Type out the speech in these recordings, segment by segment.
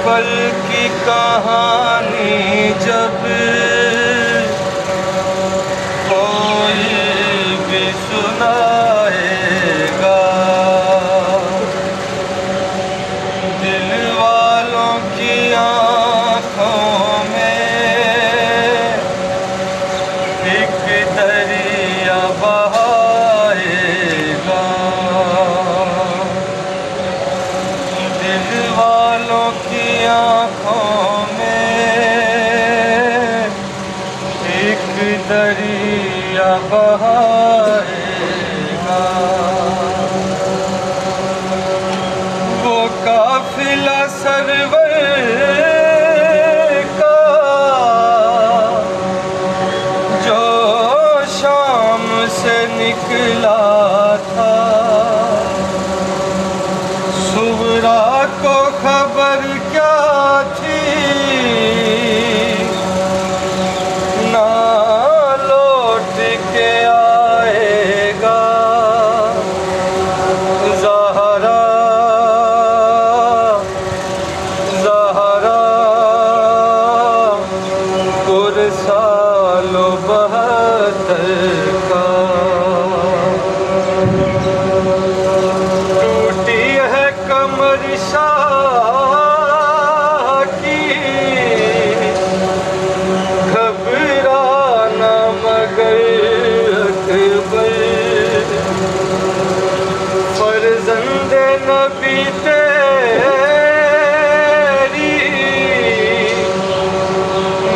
करबल की कहानी जब कोई भी सुनाएगा, दिल वालों की आँखों में एक दरिया बहाएगा। दिल वालों की आँखों में एक दरिया बहाएगा। वो काफिला सरवर का जो शाम से निकला था, सुबरा को खबर क्या थी ना लौट के आएगा। ज़हरा ज़हरा पुरसालो 72 का, टूटी है कमर शाह की, घबराना मगर अकबर, फर्जंदे नबी तेरी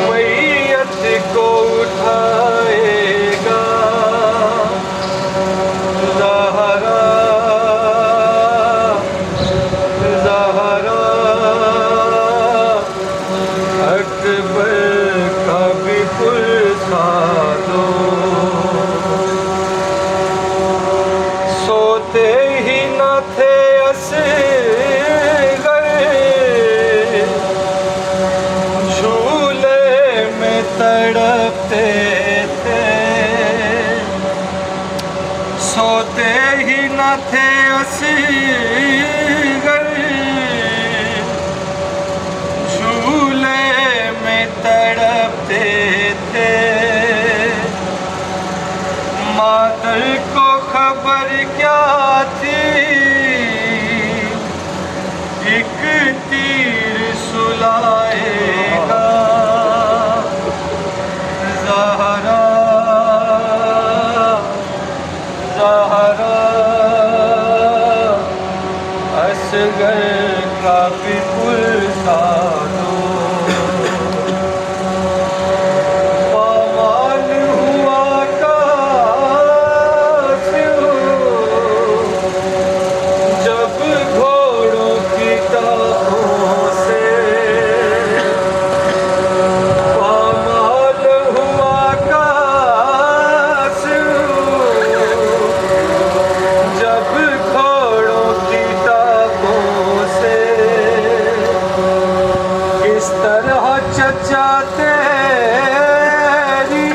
मैयत को उठाएगा। ज़हरा ज़हरा अकबर का भी पुरसा दो। सोते ही न थे असगर, झूले में तड़पते थे। सोते ही न थे असगर, झूले में तड़पते थे। मादर को खबर क्या थी एक तीर सुलाएगा। ज़हरा ज़हरा असगर का भी पुरसा दो। पामाल हुआ कासिम जब घोड़ों की टाहों से, पामाल हुआ कासिम जब घोड़ों की टाहों से। किस तरह चचा तेरी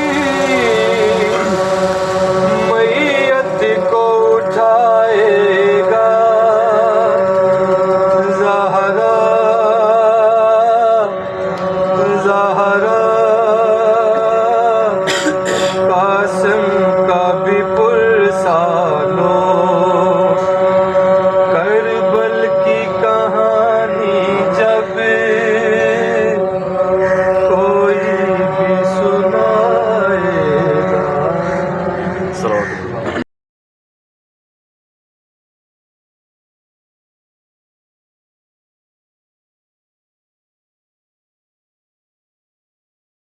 मैयत को उठाएगा। ज़हरा ज़हरा कासिम का भी पुरसा लो। करबल की कहानी जब कोई भी सुनाएगा।